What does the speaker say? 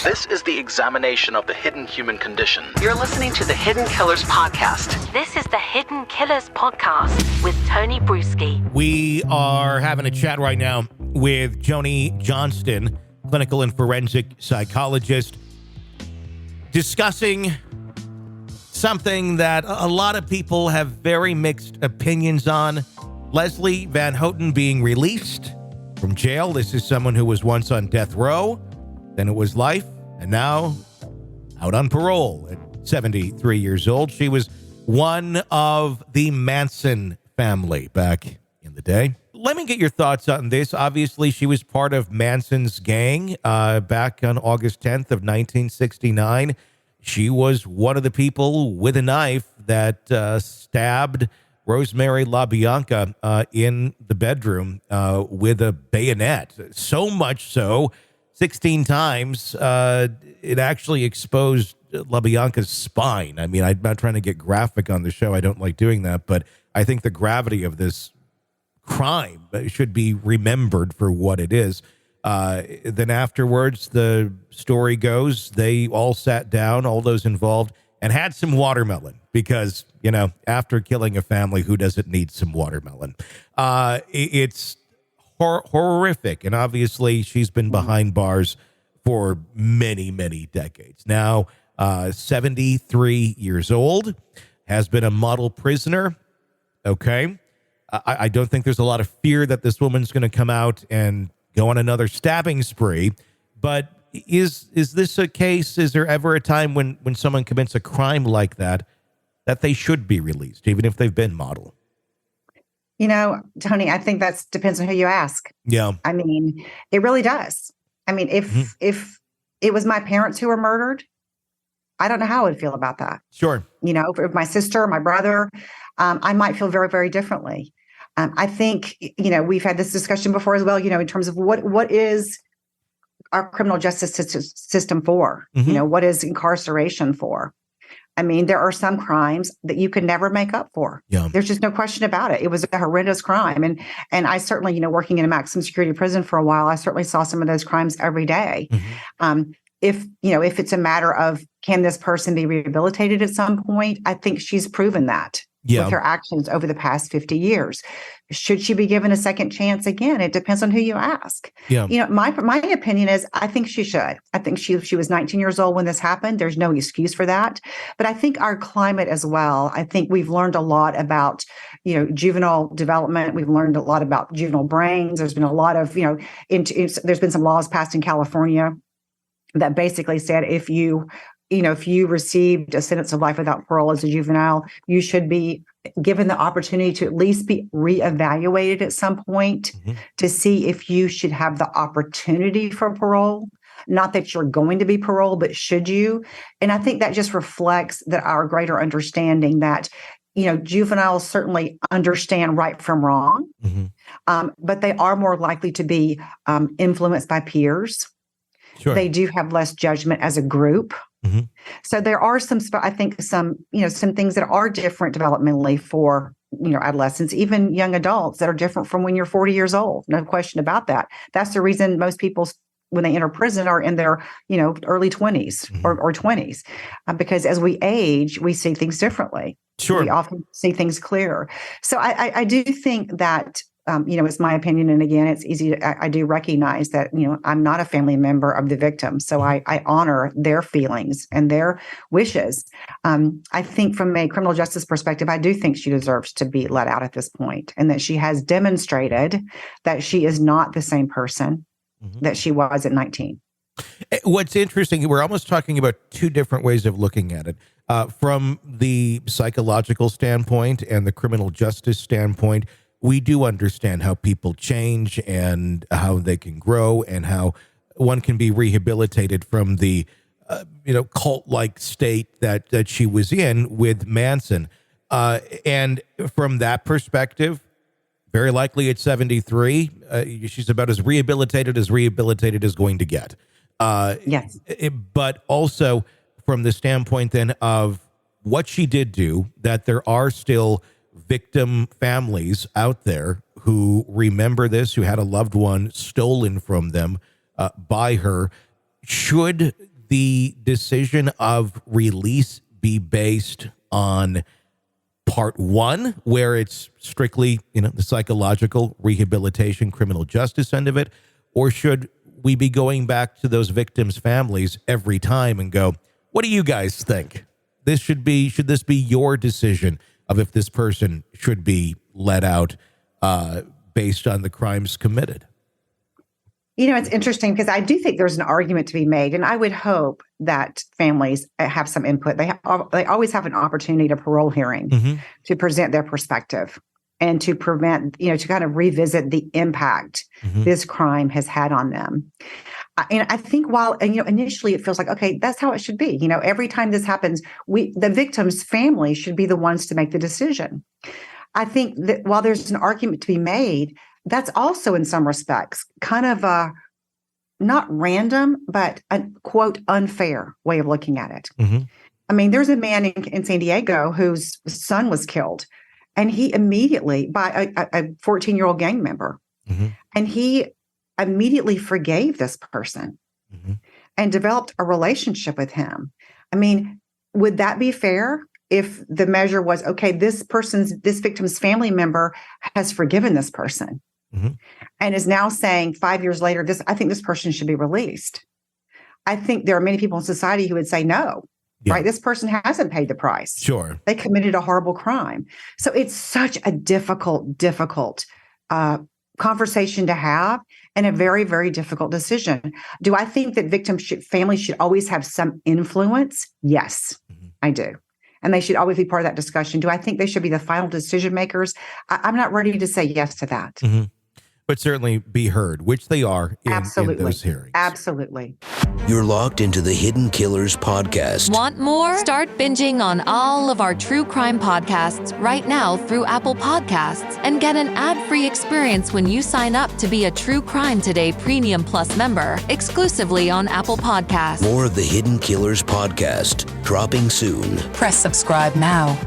This is the examination of the hidden human condition. You're listening to the Hidden Killers Podcast. This is the Hidden Killers Podcast with Tony Bruschi. We are having a chat right now with Joni Johnston, clinical and forensic psychologist, discussing something that a lot of people have very mixed opinions on. Leslie Van Houten being released from jail. This is someone who was once on death row, then it was life, and now out on parole at 73 years old. She was one of the Manson family back in the day. Let me get your thoughts on this. Obviously, she was part of Manson's gang back on August 10th of 1969. She was one of the people with a knife that stabbed Rosemary LaBianca in the bedroom with a bayonet. So much so, 16 times, it actually exposed LaBianca's spine. I mean, I'm not trying to get graphic on the show. I don't like doing that, but I think the gravity of this crime should be remembered for what it is. Then afterwards, the story goes, they all sat down, all those involved, and had some watermelon because, you know, after killing a family, who doesn't need some watermelon? It's horrific. And obviously, she's been behind bars for many, many decades. Now, 73 years old, has been a model prisoner. Okay. I don't think there's a lot of fear that this woman's going to come out and go on another stabbing spree. But is this a case? Is there ever a time when someone commits a crime like that they should be released, even if they've been model? You know, Tony, I think that depends on who you ask. Yeah. I mean, it really does. I mean, if it was my parents who were murdered, I don't know how I would feel about that. Sure. You know, if my sister, my brother, I might feel very, very differently. I think, you know, we've had this discussion before as well, you know, in terms of what is our criminal justice system for? You know, what is incarceration for? I mean, there are some crimes that you can never make up for. Yeah. There's just no question about it. It was a horrendous crime. And I certainly, you know, working in a maximum security prison for a while, I certainly saw some of those crimes every day. If it's a matter of, can this person be rehabilitated at some point? I think she's proven that with her actions over the past 50 years. Should she be given a second chance? Again, it depends on who you ask. Yeah. You know, my opinion is I think she should. I think she was 19 years old when this happened. There's no excuse for that. But I think our climate as well, I think we've learned a lot about, you know, juvenile development. We've learned a lot about juvenile brains. There's been a lot of, you know, there's been some laws passed in California that basically said if you received a sentence of life without parole as a juvenile, you should be given the opportunity to at least be reevaluated at some point to see if you should have the opportunity for parole. Not that you're going to be paroled, but should you? And I think that just reflects that our greater understanding that, you know, juveniles certainly understand right from wrong, but they are more likely to be influenced by peers. Sure. They do have less judgment as a group. So there are some things that are different developmentally for, you know, adolescents, even young adults that are different from when you're 40 years old. No question about that. That's the reason most people, when they enter prison, are in their, you know, early 20s or 20s, because as we age, we see things differently. Sure. We often see things clearer. So I do think that, you know, it's my opinion. And again, it's easy. I do recognize that, you know, I'm not a family member of the victim. So I honor their feelings and their wishes. I think from a criminal justice perspective, I do think she deserves to be let out at this point, and that she has demonstrated that she is not the same person that she was at 19. What's interesting, we're almost talking about two different ways of looking at it. From the psychological standpoint and the criminal justice standpoint, we do understand how people change and how they can grow and how one can be rehabilitated from the, cult-like state that she was in with Manson. And from that perspective, very likely at 73, she's about as rehabilitated as going to get. Yes. But also from the standpoint then of what she did do, that there are still victim families out there who remember this, who had a loved one stolen from them by her. Should the decision of release be based on part one, where it's strictly, the psychological rehabilitation, criminal justice end of it? Or should we be going back to those victims' families every time and go, what do you guys think? Should this be your decision of if this person should be let out based on the crimes committed? It's interesting because I do think there's an argument to be made, and I would hope that families have some input. They always have an opportunity to parole hearing to present their perspective and to prevent, to kind of revisit the impact this crime has had on them. And I think initially it feels like, okay, that's how it should be. Every time this happens, the victim's family should be the ones to make the decision. I think that while there's an argument to be made, that's also in some respects kind of a not random, but a quote unfair way of looking at it. I mean, there's a man in San Diego whose son was killed, and he immediately by a 14-year-old gang member, and he immediately forgave this person and developed a relationship with him. I mean, would that be fair? If the measure was, okay, this victim's family member has forgiven this person and is now saying 5 years later, I think this person should be released. I think there are many people in society who would say no, right? This person hasn't paid the price. Sure. They committed a horrible crime. So it's such a difficult conversation to have and a very, very difficult decision. Do I think that families should always have some influence? Yes, I do. And they should always be part of that discussion. Do I think they should be the final decision makers? I'm not ready to say yes to that. But certainly be heard, which they are in those hearings. Absolutely. You're locked into the Hidden Killers podcast. Want more? Start binging on all of our true crime podcasts right now through Apple Podcasts and get an ad-free experience when you sign up to be a True Crime Today Premium Plus member exclusively on Apple Podcasts. More of the Hidden Killers podcast dropping soon. Press subscribe now.